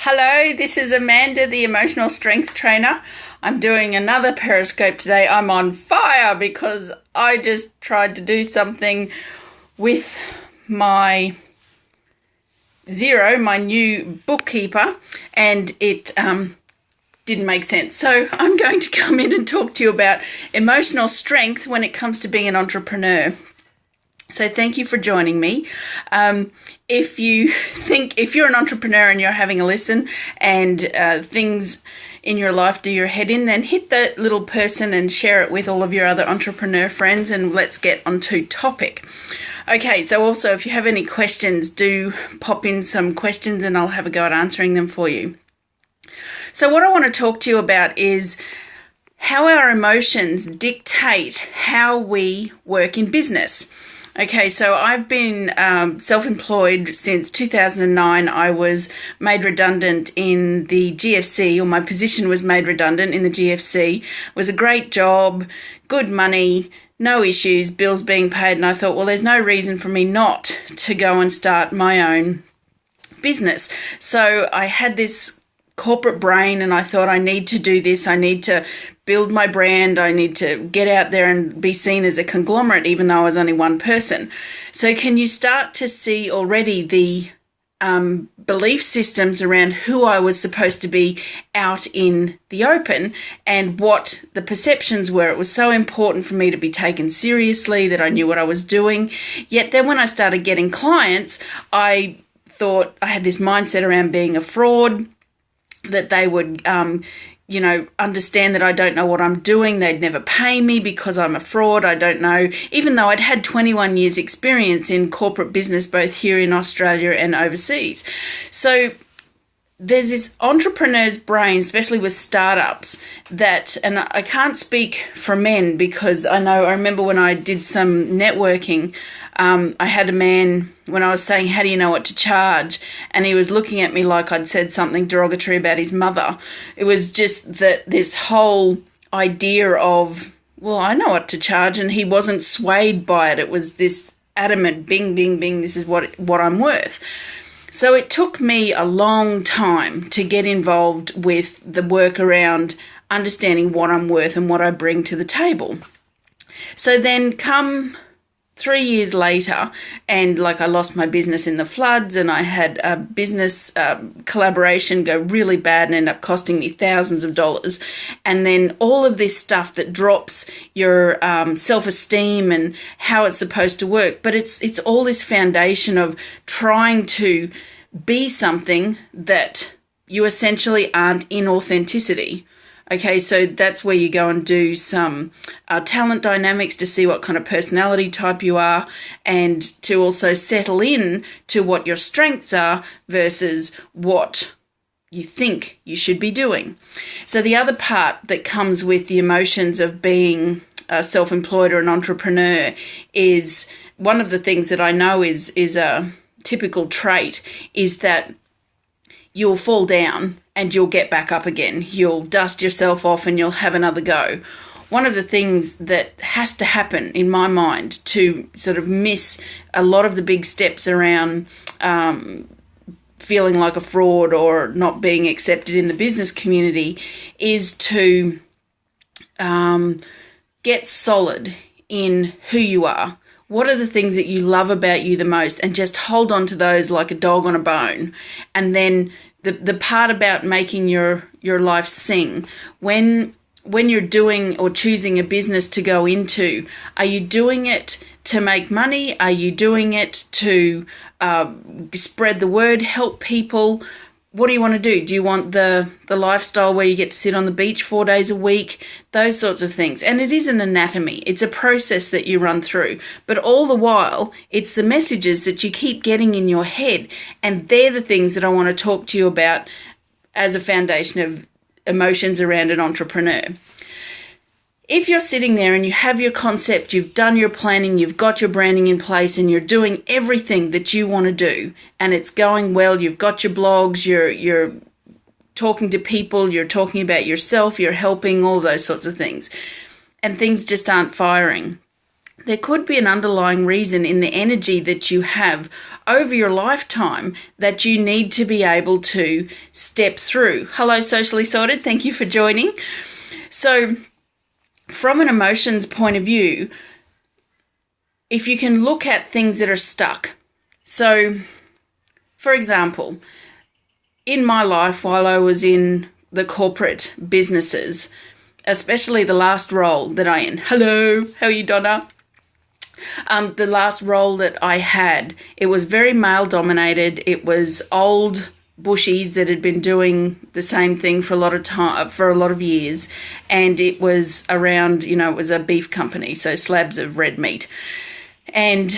Hello, this is Amanda, the emotional strength trainer. I'm doing another Periscope today. I'm on fire because I just tried to do something with my Xero, my new bookkeeper, and it didn't make sense. So I'm going to come in and talk to you about emotional strength when it comes to being an entrepreneur. So thank you for joining me. If you're an entrepreneur and you're having a listen and things in your life do your head in, then hit the little person and share it with all of your other entrepreneur friends, and let's get onto topic. Okay, so also if you have any questions, do pop in some questions and I'll have a go at answering them for you. So what I want to talk to you about is how our emotions dictate how we work in business. Okay, so I've been self-employed since 2009. I was made redundant in the GFC, or my position was made redundant in the GFC. It was a great job, good money, no issues, bills being paid, and I thought, well, there's no reason for me not to go and start my own business. So I had this corporate brain and I thought, I need to do this, I need to build my brand, I need to get out there and be seen as a conglomerate even though I was only one person. So can you start to see already the belief systems around who I was supposed to be out in the open and what the perceptions were? It was so important for me to be taken seriously, that I knew what I was doing. Yet then when I started getting clients, I thought I had this mindset around being a fraud, that they would, understand that I don't know what I'm doing. They'd never pay me because I'm a fraud. I don't know, even though I'd had 21 years experience in corporate business, both here in Australia and overseas. So there's this entrepreneur's brain, especially with startups, that, and I can't speak for men because I remember when I did some networking, I had a man, when I was saying, how do you know what to charge? And he was looking at me like I'd said something derogatory about his mother. It was just that this whole idea of, well, I know what to charge, and he wasn't swayed by it. It was this adamant, bing, bing, bing, this is what I'm worth. So it took me a long time to get involved with the work around understanding what I'm worth and what I bring to the table. So then come 3 years later, and I lost my business in the floods, and I had a business collaboration go really bad and end up costing me thousands of dollars. And then all of this stuff that drops your self-esteem and how it's supposed to work. But it's all this foundation of trying to be something that you essentially aren't in authenticity. Okay, so that's where you go and do some talent dynamics to see what kind of personality type you are, and to also settle in to what your strengths are versus what you think you should be doing. So the other part that comes with the emotions of being self-employed or an entrepreneur is, one of the things that I know is a typical trait is that you'll fall down and you'll get back up again. You'll dust yourself off and you'll have another go. One of the things that has to happen in my mind to sort of miss a lot of the big steps around feeling like a fraud or not being accepted in the business community is to get solid in who you are. What are the things that you love about you the most, and just hold on to those like a dog on a bone. And then the part about making your life sing, when you're doing or choosing a business to go into, are you doing it to make money? Are you doing it to spread the word, help people? What do you want to do? Do you want the lifestyle where you get to sit on the beach 4 days a week? Those sorts of things. And it is an anatomy. It's a process that you run through. But all the while, it's the messages that you keep getting in your head. And they're the things that I want to talk to you about as a foundation of emotions around an entrepreneur. If you're sitting there and you have your concept, you've done your planning, you've got your branding in place, and you're doing everything that you want to do, and it's going well, you've got your blogs, you're talking to people, you're talking about yourself, you're helping, all those sorts of things, and things just aren't firing, there could be an underlying reason in the energy that you have over your lifetime that you need to be able to step through. Hello, Socially Sorted. Thank you for joining. So, from an emotions point of view, if you can look at things that are stuck. So, for example, in my life while I was in the corporate businesses, especially the last role that I in. Hello, how are you, Donna? The last role that I had, it was very male dominated. It was old bushies that had been doing the same thing for a lot of time, for a lot of years, and it was around, it was a beef company, so slabs of red meat. And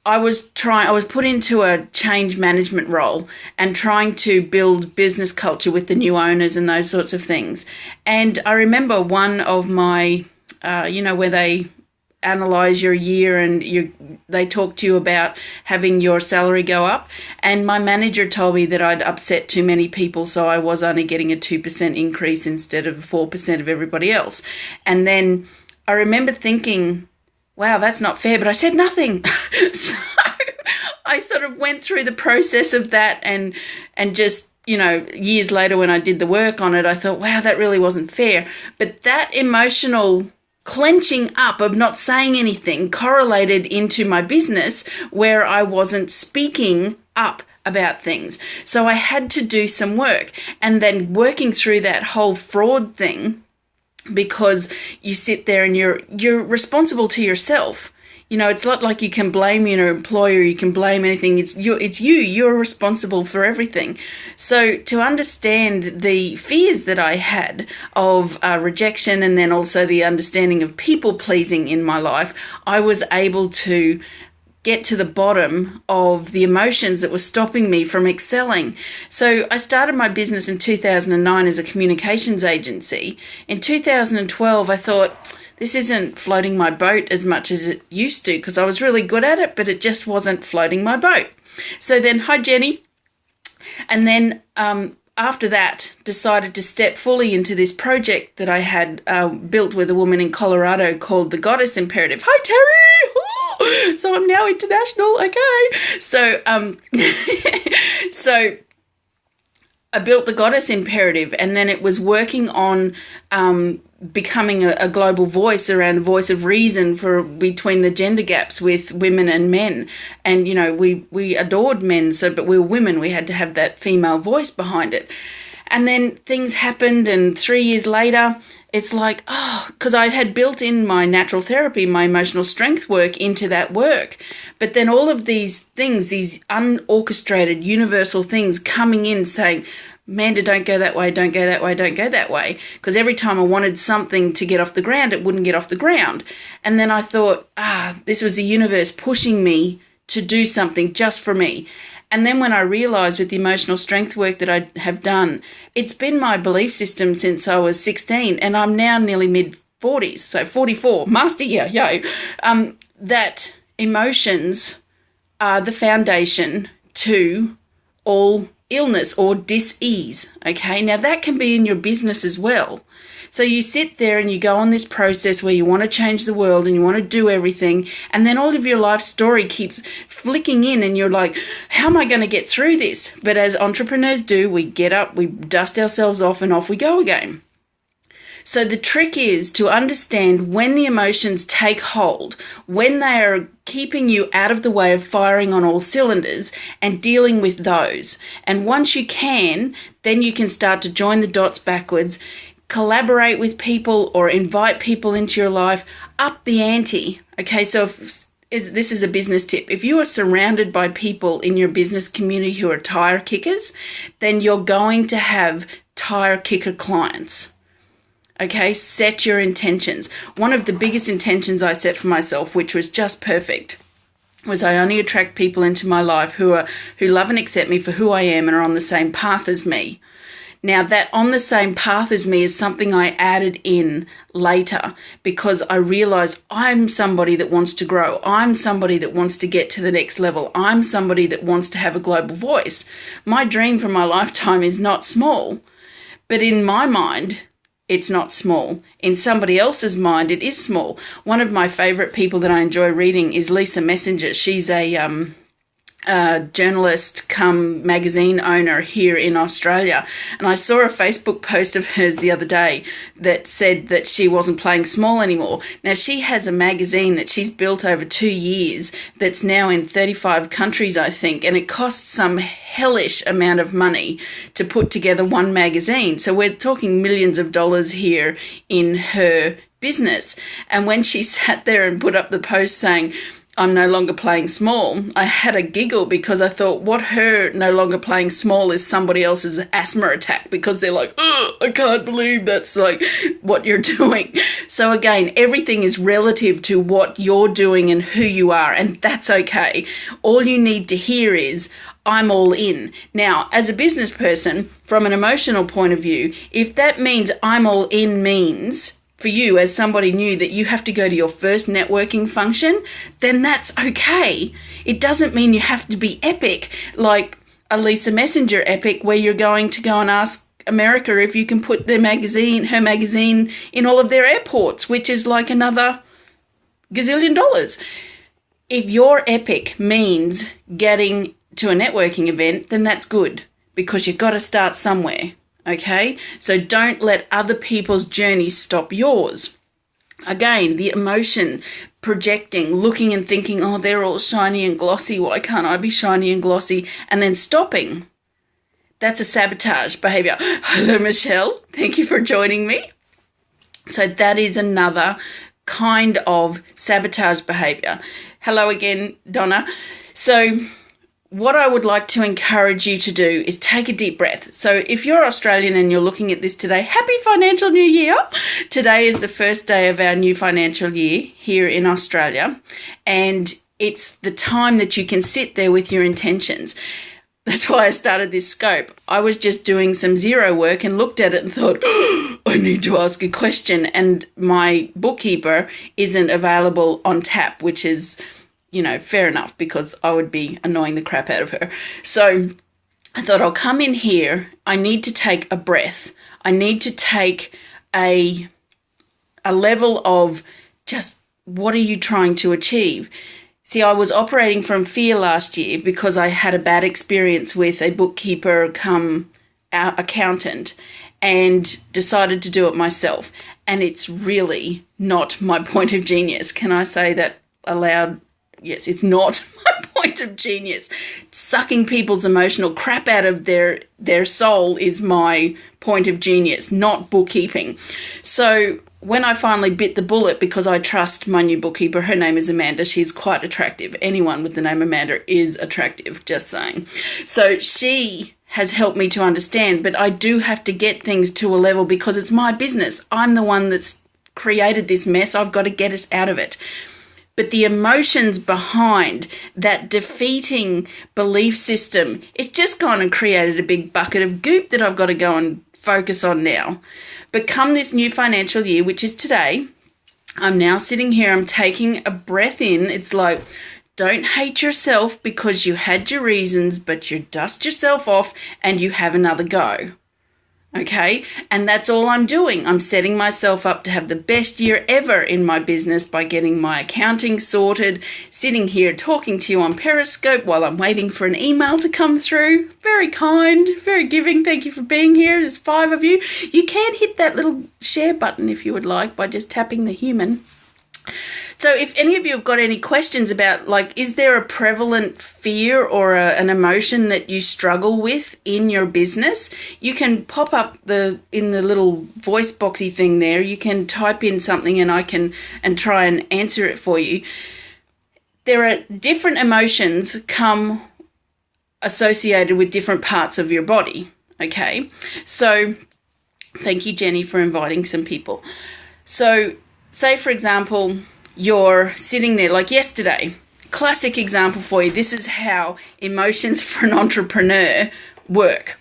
I was put into a change management role and trying to build business culture with the new owners and those sorts of things. And I remember one of my, where they analyze your year and they talk to you about having your salary go up. And my manager told me that I'd upset too many people, so I was only getting a 2% increase instead of 4% of everybody else. And then I remember thinking, wow, that's not fair, but I said nothing. So I sort of went through the process of that and just, years later when I did the work on it, I thought, wow, that really wasn't fair. But that emotional clenching up of not saying anything correlated into my business where I wasn't speaking up about things. So I had to do some work, and then working through that whole fraud thing, because you sit there and you're responsible to yourself. It's not like you can blame your employer, you can blame anything. You're responsible for everything. So to understand the fears that I had of rejection, and then also the understanding of people pleasing in my life, I was able to get to the bottom of the emotions that were stopping me from excelling. So I started my business in 2009 as a communications agency. In 2012, I thought, this isn't floating my boat as much as it used to, because I was really good at it, but it just wasn't floating my boat. So then, hi Jenny. And then after that, decided to step fully into this project that I had built with a woman in Colorado called the Goddess Imperative. Hi Terry! So I'm now international, okay. So so I built the Goddess Imperative, and then it was working on becoming a global voice around a voice of reason for between the gender gaps with women and men. And, we adored men, but we were women. We had to have that female voice behind it. And then things happened, and 3 years later, it's like, because I had built in my natural therapy, my emotional strength work into that work. But then all of these things, these unorchestrated universal things coming in saying, Amanda, don't go that way, don't go that way, don't go that way. Because every time I wanted something to get off the ground, it wouldn't get off the ground. And then I thought, this was the universe pushing me to do something just for me. And then when I realised with the emotional strength work that I have done, it's been my belief system since I was 16, and I'm now nearly mid-40s, so 44, master year, that emotions are the foundation to all illness or dis-ease, okay? Now that can be in your business as well. So you sit there and you go on this process where you want to change the world and you want to do everything, and then all of your life story keeps flicking in and you're like, how am I going to get through this? But as entrepreneurs do, we get up, we dust ourselves off, and off we go again. So the trick is to understand when the emotions take hold, when they are keeping you out of the way of firing on all cylinders, and dealing with those. And once you can, then you can start to join the dots backwards, collaborate with people or invite people into your life, up the ante. Okay, so this is a business tip. If you are surrounded by people in your business community who are tire kickers, then you're going to have tire kicker clients. Okay, set your intentions. One of the biggest intentions I set for myself, which was just perfect, was I only attract people into my life who love and accept me for who I am and are on the same path as me. Now, that on the same path as me is something I added in later, because I realized I'm somebody that wants to grow. I'm somebody that wants to get to the next level. I'm somebody that wants to have a global voice. My dream for my lifetime is not small, but in my mind, it's not small. In somebody else's mind, it is small. One of my favorite people that I enjoy reading is Lisa Messenger. She's a journalist come magazine owner here in Australia, and I saw a Facebook post of hers the other day that said that she wasn't playing small anymore. Now, she has a magazine that she's built over 2 years that's now in 35 countries, I think, and it costs some hellish amount of money to put together one magazine. So we're talking millions of dollars here in her business. And when she sat there and put up the post saying, I'm no longer playing small, I had a giggle because I thought what her no longer playing small is somebody else's asthma attack, because they're like, oh, I can't believe that's like what you're doing. So again, everything is relative to what you're doing and who you are, and that's okay. All you need to hear is, I'm all in. Now, as a business person, from an emotional point of view, if that means I'm all in means for you as somebody new that you have to go to your first networking function, then that's okay. It doesn't mean you have to be epic, like a Lisa Messenger epic, where you're going to go and ask America if you can put her magazine in all of their airports, which is like another gazillion dollars. If your epic means getting to a networking event, then that's good, because you've got to start somewhere. Okay, so don't let other people's journeys stop yours. Again, the emotion, projecting, looking and thinking, oh, they're all shiny and glossy, why can't I be shiny and glossy? And then stopping. That's a sabotage behavior. Hello, Michelle. Thank you for joining me. So that is another kind of sabotage behavior. Hello again, Donna. So what I would like to encourage you to do is take a deep breath. So if you're Australian and you're looking at this today, happy financial new year. Today is the first day of our new financial year here in Australia, and it's the time that you can sit there with your intentions. That's why I started this scope. I was just doing some zero work and looked at it and thought, oh, I need to ask a question, and my bookkeeper isn't available on tap, which is, you know, fair enough, because I would be annoying the crap out of her. So I thought, I'll come in here. I need to take a breath. I need to take a level of just, what are you trying to achieve? See, I was operating from fear last year because I had a bad experience with a bookkeeper come accountant, and decided to do it myself. And it's really not my point of genius. Can I say that aloud? Yes, it's not my point of genius. Sucking people's emotional crap out of their soul is my point of genius, not bookkeeping. So when I finally bit the bullet, because I trust my new bookkeeper, her name is Amanda. She's quite attractive. Anyone with the name Amanda is attractive, just saying. So she has helped me to understand, but I do have to get things to a level, because it's my business. I'm the one that's created this mess. I've got to get us out of it. But the emotions behind that defeating belief system, it's just gone and created a big bucket of goop that I've got to go and focus on now. But come this new financial year, which is today, I'm now sitting here, I'm taking a breath in. It's like, don't hate yourself because you had your reasons, but you dust yourself off and you have another go. Okay, and that's all I'm doing. I'm setting myself up to have the best year ever in my business by getting my accounting sorted, sitting here talking to you on Periscope while I'm waiting for an email to come through. Very kind, very giving. Thank you for being here. There's 5 of you. You can hit that little share button if you would like by just tapping the human. So if any of you have got any questions about, like, is there a prevalent fear or an emotion that you struggle with in your business, you can pop up in the little voice boxy thing there. You can type in something and I can try and answer it for you. There are different emotions come associated with different parts of your body. Okay, so thank you, Jenny, for inviting some people. So say, for example, you're sitting there like yesterday. Classic example for you. This is how emotions for an entrepreneur work.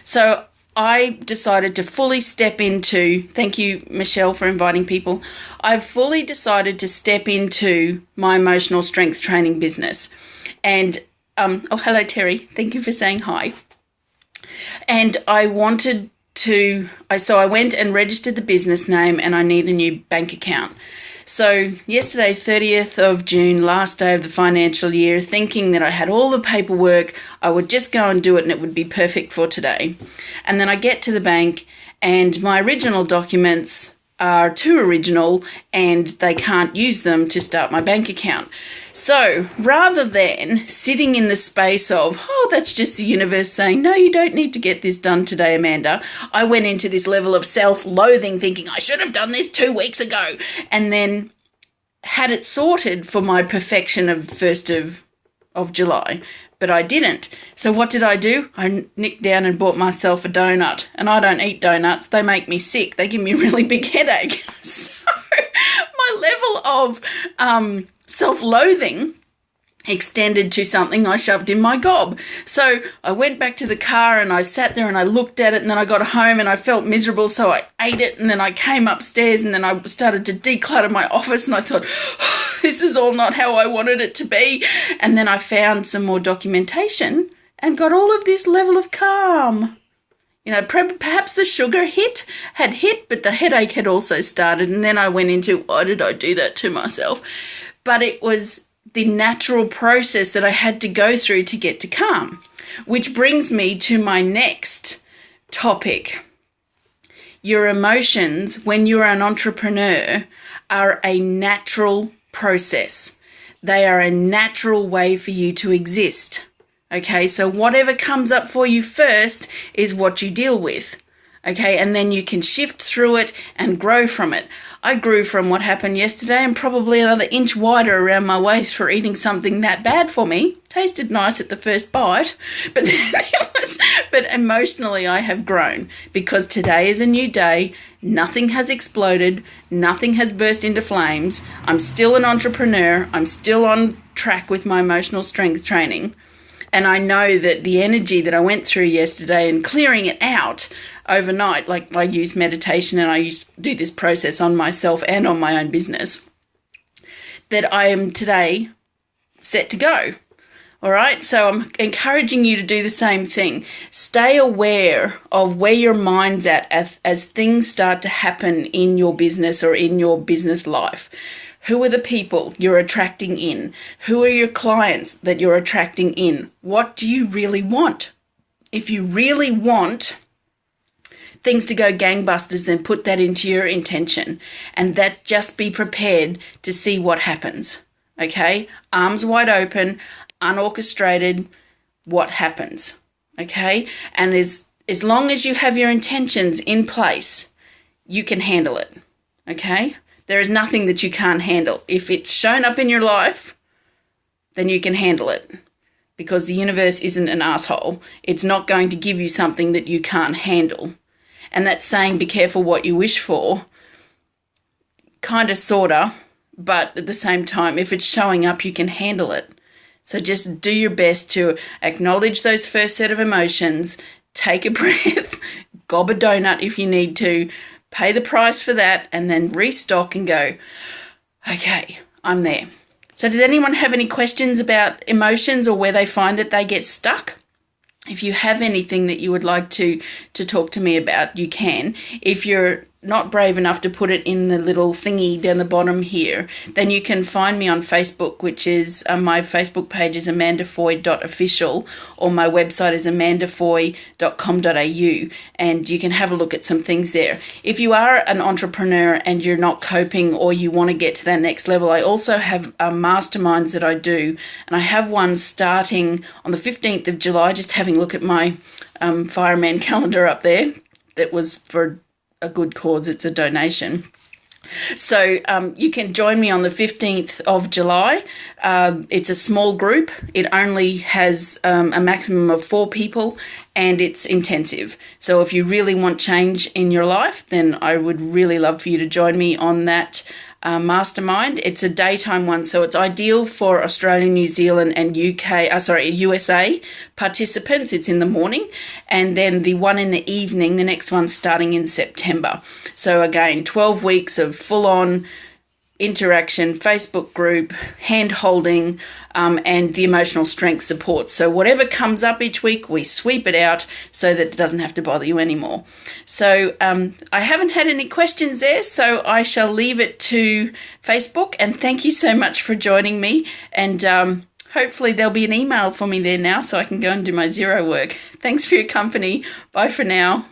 So I decided to fully step into, thank you, Michelle, for inviting people. I've fully decided to step into my emotional strength training business. And, oh, hello, Terry. Thank you for saying hi. And I wanted I went and registered the business name, and I need a new bank account. So yesterday, 30th of June, last day of the financial year, thinking that I had all the paperwork, I would just go and do it and it would be perfect for today. And then I get to the bank and my original documents are too original and they can't use them to start my bank account. So rather than sitting in the space of, oh, that's just the universe saying, no, you don't need to get this done today, Amanda, I went into this level of self-loathing thinking I should have done this 2 weeks ago, and then had it sorted for my perfection of 1st of July. But I didn't. So what did I do? I nicked down and bought myself a donut. And I don't eat donuts. They make me sick. They give me a really big headache. So my level of self-loathing extended to something I shoved in my gob. So I went back to the car and I sat there and I looked at it, and then I got home and I felt miserable, so I ate it, and then I came upstairs and then I started to declutter my office and I thought, oh, this is all not how I wanted it to be. And then I found some more documentation and got all of this level of calm. You know, perhaps the sugar had hit, but the headache had also started, and then I went into, why did I do that to myself? But it was the natural process that I had to go through to get to calm, which brings me to my next topic. Your emotions, when you're an entrepreneur, are a natural process. They are a natural way for you to exist. Okay, so whatever comes up for you first is what you deal with. Okay, and then you can shift through it and grow from it. I grew from what happened yesterday and probably another inch wider around my waist for eating something that bad for me. Tasted nice at the first bite, but emotionally I have grown because today is a new day. Nothing has exploded. Nothing has burst into flames. I'm still an entrepreneur. I'm still on track with my emotional strength training. And I know that the energy that I went through yesterday and clearing it out overnight, like I use meditation and I used to do this process on myself and on my own business, that I am today set to go. All right, so I'm encouraging you to do the same thing. Stay aware of where your mind's at as things start to happen in your business or in your business life. Who are the people you're attracting in? Who are your clients that you're attracting in? What do you really want? If you really want things to go gangbusters, then put that into your intention, and that just be prepared to see what happens. Okay? Arms wide open, unorchestrated, what happens. Okay? And as long as you have your intentions in place, you can handle it. Okay? There is nothing that you can't handle. If it's shown up in your life, then you can handle it, because the universe isn't an asshole. It's not going to give you something that you can't handle. And that saying, be careful what you wish for, kind of, sort of, but at the same time, if it's showing up, you can handle it. So just do your best to acknowledge those first set of emotions, take a breath, gob a donut if you need to, pay the price for that, and then restock and go, okay, I'm there. So does anyone have any questions about emotions or where they find that they get stuck? If you have anything that you would like to talk to me about, you can. If you're not brave enough to put it in the little thingy down the bottom here, then you can find me on Facebook, which is my Facebook page is amandafoy.official, or my website is amandafoy.com.au, and you can have a look at some things there. If you are an entrepreneur and you're not coping or you want to get to that next level, I also have masterminds that I do, and I have one starting on the 15th of July, just having a look at my fireman calendar up there. That was for a good cause. It's a donation. So you can join me on the 15th of July. It's a small group. It only has a maximum of 4 people, and it's intensive. So if you really want change in your life, then I would really love for you to join me on that mastermind. It's a daytime one, so it's ideal for Australia, New Zealand and USA participants. It's in the morning, and then the one in the evening, the next one's starting in September. So again, 12 weeks of full-on interaction, Facebook group, hand holding, and the emotional strength support. So whatever comes up each week, we sweep it out so that it doesn't have to bother you anymore. So I haven't had any questions there, so I shall leave it to Facebook. And thank you so much for joining me. And hopefully there'll be an email for me there now so I can go and do my zero work. Thanks for your company. Bye for now.